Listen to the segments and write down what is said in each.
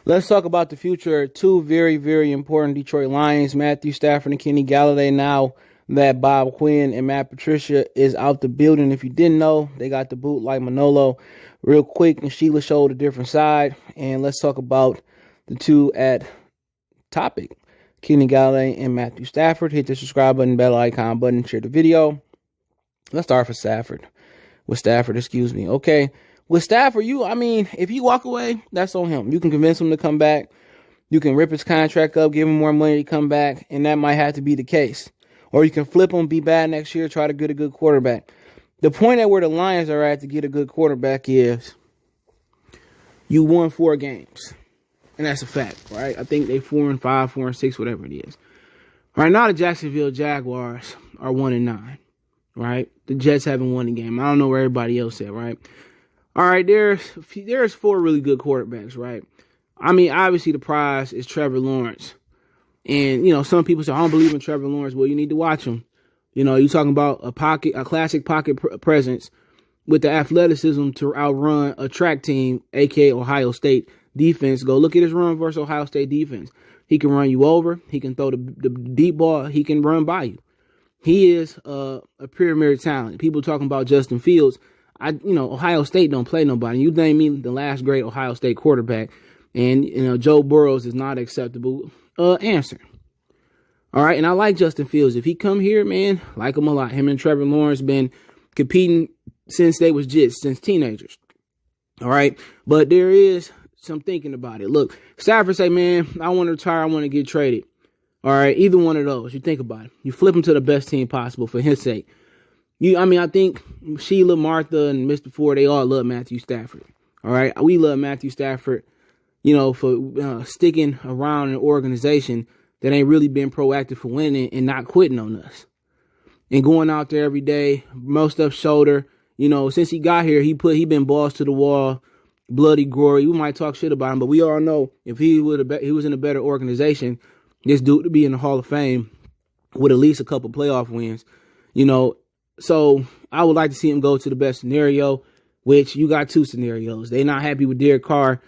Let's talk about the future of two very, very important Detroit Lions, Matthew Stafford and Kenny Golladay. Now that Bob Quinn and Matt Patricia is out the building. If you didn't know, they got the boot like Manolo. Real quick, and Sheila showed a different side. And let's talk about the two at topic. Kenny Golladay and Matthew Stafford. Hit the subscribe button, bell icon button, share the video. Let's start with Stafford. Okay. With Stafford, if you walk away, that's on him. You can convince him to come back. You can rip his contract up, give him more money to come back, and that might have to be the case. Or you can flip him, be bad next year, try to get a good quarterback. The point at where the Lions are at to get a good quarterback is you won 4 games. And that's a fact, right? I think they 4-5, 4-6, whatever it is. Right now, the Jacksonville Jaguars are 1-9, right? The Jets haven't won a game. I don't know where everybody else at, right? All right, there's 4 really good quarterbacks, right? Obviously the prize is Trevor Lawrence. And, some people say, I don't believe in Trevor Lawrence. Well, you need to watch him. You're talking about a classic pocket presence with the athleticism to outrun a track team, a.k.a. Ohio State defense. Go look at his run versus Ohio State defense. He can run you over. He can throw the deep ball. He can run by you. He is a premier talent. People talking about Justin Fields. Ohio State don't play nobody. You name me the last great Ohio State quarterback, and, Joe Burrows is not an acceptable answer. All right, and I like Justin Fields. If he come here, man, like him a lot. Him and Trevor Lawrence been competing since they was since teenagers. All right, but there is some thinking about it. Look, Stafford say, man, I want to retire. I want to get traded. All right, either one of those. You think about it. You flip him to the best team possible for his sake. I think Sheila, Martha, and Mr. Ford, they all love Matthew Stafford. All right, we love Matthew Stafford, for sticking around an organization that ain't really been proactive for winning and not quitting on us. And going out there every day, most up shoulder. Since he got here, he been balls to the wall, bloody, gory. We might talk shit about him, but we all know if he was in a better organization, this dude would be in the Hall of Fame with at least a couple playoff wins. So I would like to see him go to the best scenario, which you got 2 scenarios. They not happy with Derek Carr.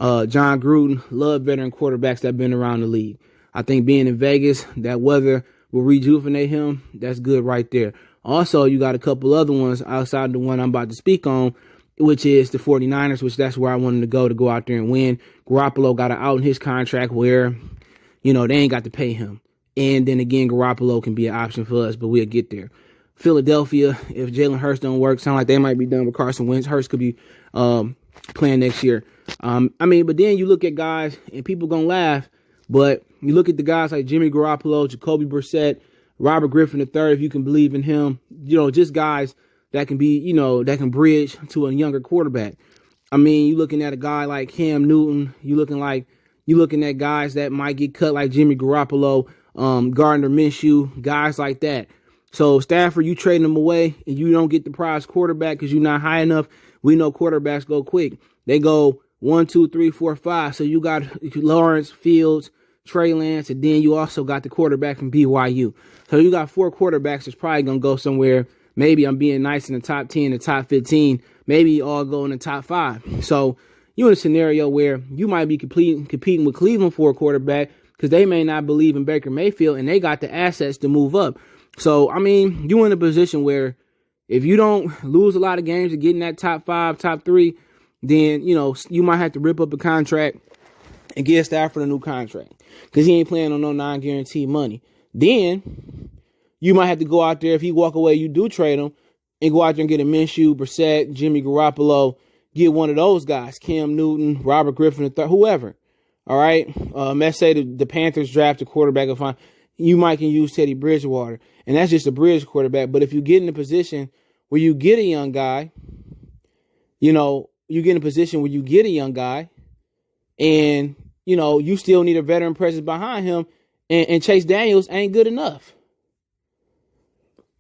John Gruden love veteran quarterbacks that been around the league. I think being in Vegas, that weather will rejuvenate him. That's good right there. Also, you got a couple other ones outside the one I'm about to speak on, which is the 49ers, which that's where I wanted to go out there and win. Garoppolo got an out in his contract where, they ain't got to pay him. And then again, Garoppolo can be an option for us, but we'll get there. Philadelphia, if Jalen Hurts don't work, sound like they might be done with Carson Wentz. Hurts could be playing next year. But then you look at guys, and people gonna laugh, but you look at the guys like Jimmy Garoppolo, Jacoby Brissett, Robert Griffin III, if you can believe in him, just guys that can be, that can bridge to a younger quarterback. You looking at a guy like Cam Newton, you looking at guys that might get cut like Jimmy Garoppolo, Gardner Minshew, guys like that. So Stafford, you trading them away and you don't get the prize quarterback because you're not high enough. We know quarterbacks go quick. They go 1, 2, 3, 4, 5. So you got Lawrence, Fields, Trey Lance, and then you also got the quarterback from BYU. So you got 4 quarterbacks that's probably going to go somewhere. Maybe I'm being nice in the top 10, the top 15. Maybe all go in the top 5. So you're in a scenario where you might be competing with Cleveland for a quarterback because they may not believe in Baker Mayfield and they got the assets to move up. So, you're in a position where if you don't lose a lot of games and get in that top 5, top 3, then, you might have to rip up a contract and give Stafford a new contract because he ain't playing on no non-guaranteed money. Then you might have to go out there. If he walk away, you do trade him and go out there and get a Minshew, Brissett, Jimmy Garoppolo, get one of those guys, Cam Newton, Robert Griffin III, whoever. All right. Let's say the Panthers draft a quarterback of fine. You might can use Teddy Bridgewater, and that's just a bridge quarterback. But if you get in a position where you get a young guy, and, you still need a veteran presence behind him, and Chase Daniels ain't good enough.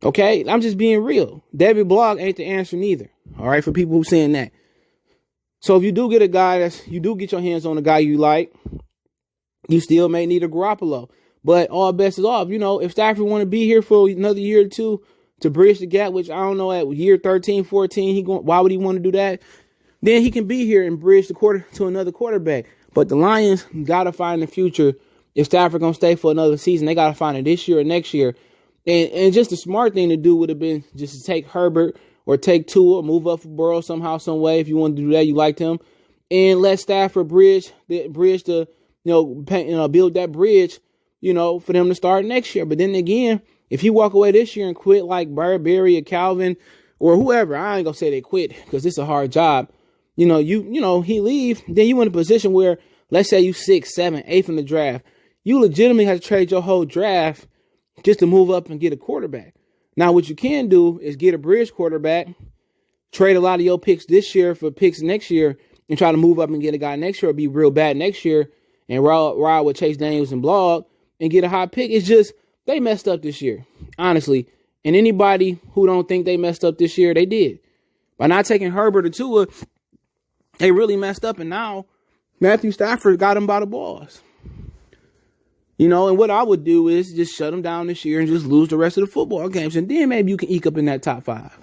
Okay? I'm just being real. David Blog ain't the answer neither. All right? For people who saying that. So if you do get a guy you do get your hands on a guy you like, you still may need a Garoppolo. But all bets is off. If Stafford want to be here for another year or 2 to bridge the gap, which I don't know, at year 13, 14, why would he want to do that? Then he can be here and bridge the quarter to another quarterback. But the Lions got to find the future. If Stafford going to stay for another season, they got to find it this year or next year. And just the smart thing to do would have been just to take Herbert or take Tua, move up for Burrow somehow, some way. If you want to do that, you liked him. And let Stafford build that bridge, for them to start next year. But then again, if you walk away this year and quit like Barry or Calvin or whoever, I ain't going to say they quit because it's a hard job. He leave, then you in a position where, let's say you 6th, 7th, 8th in the draft. You legitimately have to trade your whole draft just to move up and get a quarterback. Now, what you can do is get a bridge quarterback, trade a lot of your picks this year for picks next year, and try to move up and get a guy next year or be real bad next year and ride with Chase Daniels and Blog and get a high pick. It's just they messed up this year, honestly. And anybody who don't think they messed up this year, they did. By not taking Herbert or Tua, they really messed up. And now Matthew Stafford got him by the balls. And what I would do is just shut them down this year and just lose the rest of the football games. And then maybe you can eke up in that top 5.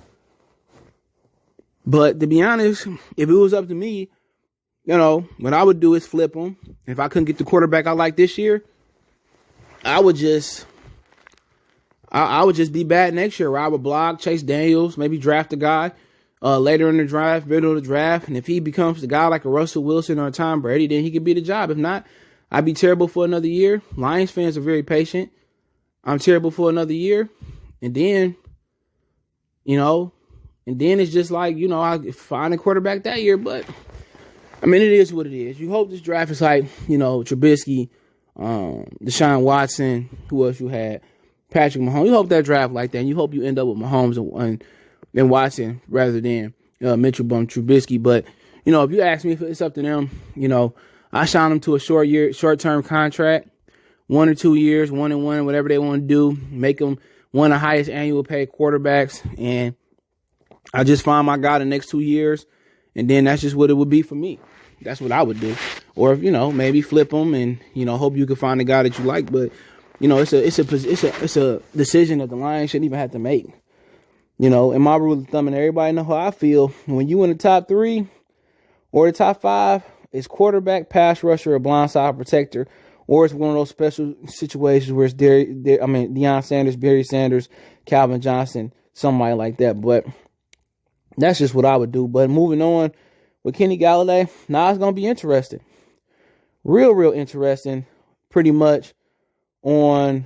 But to be honest, if it was up to me, what I would do is flip them. If I couldn't get the quarterback I like this year, I would just be bad next year. I would block Chase Daniels, maybe draft a guy later in the draft, middle of the draft. And if he becomes the guy like a Russell Wilson or a Tom Brady, then he could be the job. If not, I'd be terrible for another year. Lions fans are very patient. I'm terrible for another year. And then, it's just like, I find a quarterback that year. But, it is what it is. You hope this draft is like, Trubisky, Deshaun Watson, who else you had? Patrick Mahomes. You hope that draft like that. And you hope you end up with Mahomes and Watson rather than Mitchell Trubisky. But, if you ask me if it's up to them, I signed them to a short-term contract, 1 or 2 years, 1 and 1, whatever they want to do, make them one of the highest annual paid quarterbacks. And I just find my guy the next 2 years. And then that's just what it would be for me. That's what I would do. Or, if, maybe flip them and, hope you can find a guy that you like. But, it's a decision that the Lions shouldn't even have to make. And my rule of thumb, and everybody know how I feel, when you in the top 3 or the top 5, it's quarterback, pass rusher, or blindside protector, or it's one of those special situations where it's Deion Sanders, Barry Sanders, Calvin Johnson, somebody like that. But that's just what I would do. But moving on with Kenny Golladay, now it's going to be interesting. Real interesting, pretty much real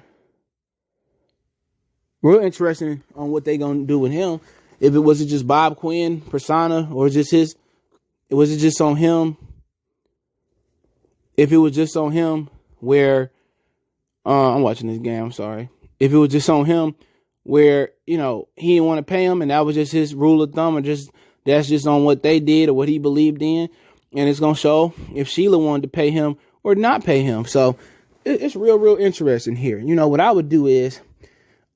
interesting on what they're going to do with him. If it was just Bob Quinn persona, or was it just on him? If it was just on him where, I'm watching this game, I'm sorry. If it was just on him where, he didn't want to pay him and that was just his rule of thumb, or that's just on what they did or what he believed in. And it's going to show if Sheila wanted to pay him or not pay him. So it's real interesting here. What I would do is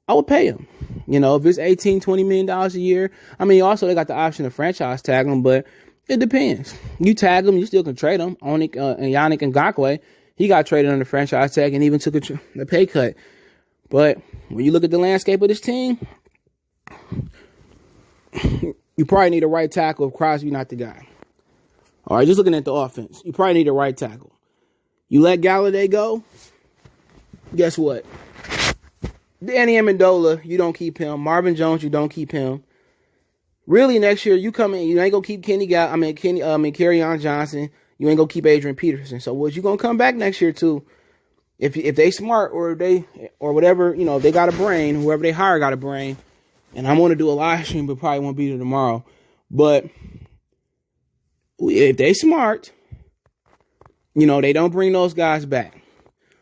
I would pay him. If it's $18, $20 million a year. Also they got the option to franchise tag him, but it depends. You tag him, you still can trade him. And Yannick Ngakoue, he got traded under franchise tag and even took a pay cut. But when you look at the landscape of this team, you probably need a right tackle if Crosby not the guy. All right, just looking at the offense, you probably need a right tackle. You let Golladay go, guess what? Danny Amendola, you don't keep him. Marvin Jones, you don't keep him. Really, next year, you come in, you ain't gonna keep Kerryon Johnson. You ain't gonna keep Adrian Peterson. So what you gonna come back next year to? If they smart or whatever, if they got a brain, whoever they hire got a brain. And I'm gonna do a live stream, but probably won't be there tomorrow. But if they smart, they don't bring those guys back.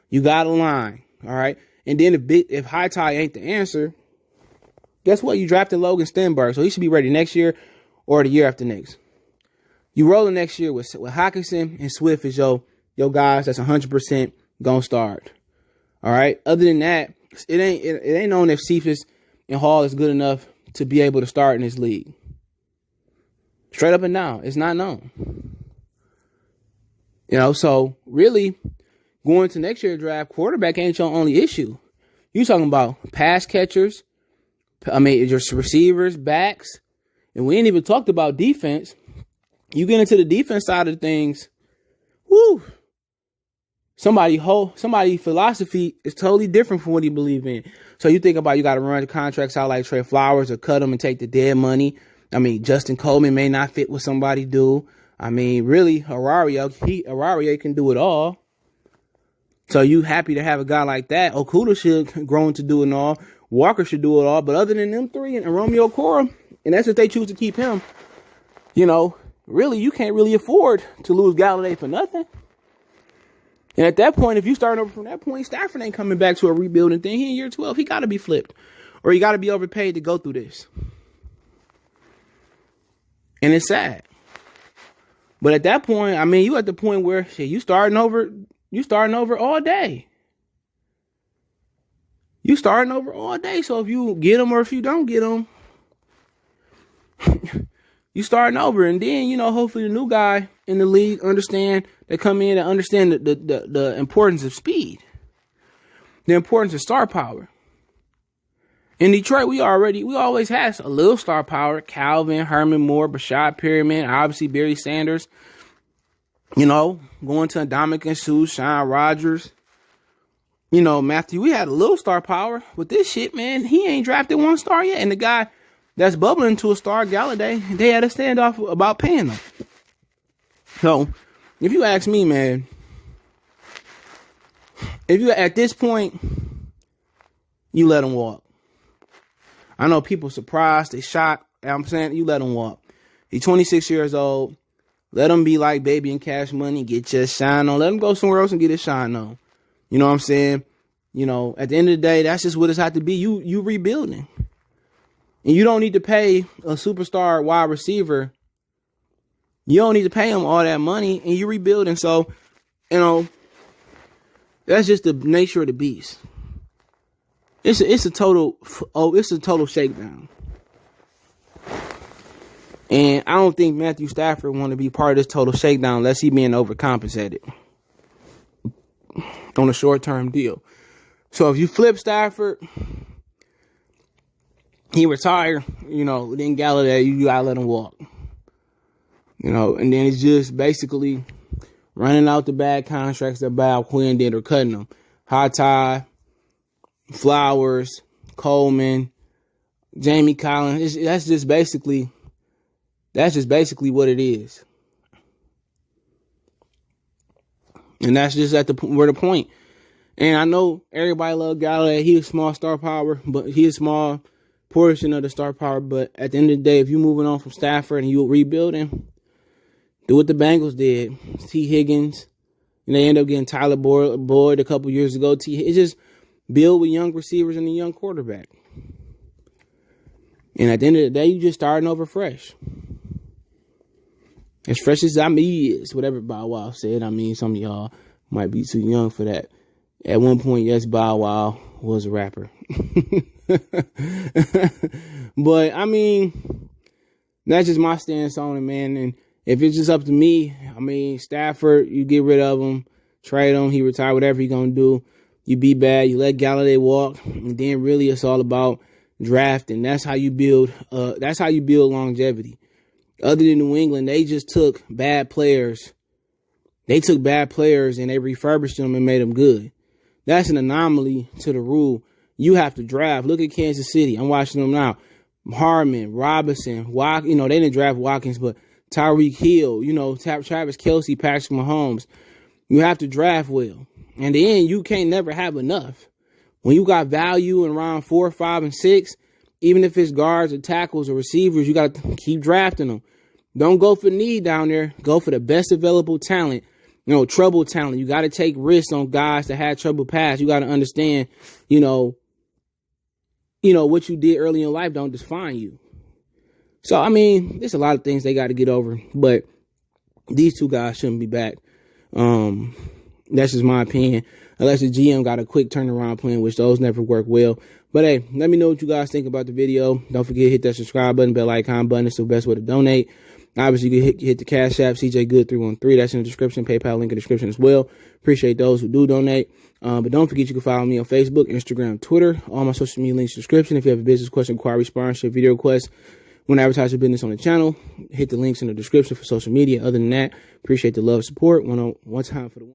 You got a line, all right. And then if Hightower ain't the answer, guess what? You drafted Logan Stenberg, so he should be ready next year or the year after next. You rolling next year with Hockenson and Swift as your guys. That's 100% gonna start. All right. Other than that, it ain't known if Cephas and Hall is good enough to be able to start in this league. Straight up and down, it's not known. So really, going to next year's draft, quarterback ain't your only issue. You talking about pass catchers. Your receivers, backs, and we ain't even talked about defense. You get into the defense side of things, woo, somebody philosophy is totally different from what he believes in. So you think about, you got to run the contracts out like Trey Flowers or cut them and take the dead money. I mean, Justin Coleman may not fit what somebody do. I mean, really, Arario can do it all. So you happy to have a guy like that. Okuda should grow into doing all. Walker should do it all. But other than them three and Romeo Cora, and that's if they choose to keep him, you know, really, you can't really afford to lose Golladay for nothing. And at that point, if you start over from that point, Stafford ain't coming back to a rebuilding thing. He in year 12. He got to be flipped. Or he got to be overpaid to go through this. And it's sad. But at that point, I mean, you at the point where shit, you starting over all day. You starting over all day. So if you get them or if you don't get them, you starting over. And then, you know, hopefully the new guy in the league they come in and understand the importance of speed. The importance of star power. In Detroit, we always had a little star power. Calvin, Herman Moore, Bashad Perryman, obviously Barry Sanders. You know, going to Ndamukong Suh, Sean Rogers. You know, Matthew, we had a little star power. With this shit, man, he ain't drafted one star yet. And the guy that's bubbling to a star, Golladay, they had a standoff about paying him. So, if you ask me, man, if you at this point, you let him walk. I know people surprised, they shocked. I'm saying you let him walk. He's 26 years old. Let him be like Baby and Cash Money. Get your shine on. Let him go somewhere else and get his shine on. You know what I'm saying? You know, at the end of the day, that's just what it's had to be. You rebuilding. And you don't need to pay a superstar wide receiver. You don't need to pay him all that money. And you rebuilding. So, you know, that's just the nature of the beast. It's a total shakedown. And I don't think Matthew Stafford want to be part of this total shakedown unless he being overcompensated on a short-term deal. So if you flip Stafford, he retire, you know, then Golladay, you gotta let him walk. You know, and then it's just basically running out the bad contracts that Bob Quinn did or cutting them. High Tide, Flowers, Coleman, Jamie Collins. That's just basically what it is. And that's just at the point. And I know everybody love Golladay. He a small star power, but he a small portion of the star power. But at the end of the day, if you're moving on from Stafford and you rebuilding, do what the Bengals did. T. Higgins, and they end up getting Tyler Boyd a couple years ago. It's just build with young receivers and a young quarterback. And at the end of the day, you just starting over fresh. As fresh as is, whatever Bow Wow said. I mean, some of y'all might be too young for that. At one point, yes, Bow Wow was a rapper. But, I mean, that's just my stance on it, man. And if it's just up to me, I mean, Stafford, you get rid of him, trade him, he retire, whatever you're going to do. You be bad, you let Golladay walk, and then really it's all about drafting. That's how you build longevity. Other than New England, they just took bad players. They took bad players and they refurbished them and made them good. That's an anomaly to the rule. You have to draft. Look at Kansas City. I'm watching them now. Harmon, Robinson, they didn't draft Watkins, but Tyreek Hill, Travis Kelce, Patrick Mahomes. You have to draft well. And then you can't never have enough. When you got value in round 4, 5, and 6, even if it's guards or tackles or receivers, you got to keep drafting them. Don't go for need down there. Go for the best available talent. Trouble talent. You got to take risks on guys that had trouble past. You got to understand, what you did early in life don't define you. So, I mean, there's a lot of things they got to get over. But these two guys shouldn't be back. That's just my opinion. Unless the GM got a quick turnaround plan, which those never work well. But hey, let me know what you guys think about the video. Don't forget to hit that subscribe button, bell icon button. It's the best way to donate. Obviously, you can hit the Cash App, CJ Good 313. That's in the description. PayPal link in the description as well. Appreciate those who do donate. But don't forget you can follow me on Facebook, Instagram, Twitter. All my social media links in the description. If you have a business question, inquiry, sponsorship, video request, want to advertise your business on the channel, hit the links in the description for social media. Other than that, appreciate the love and support. One time for the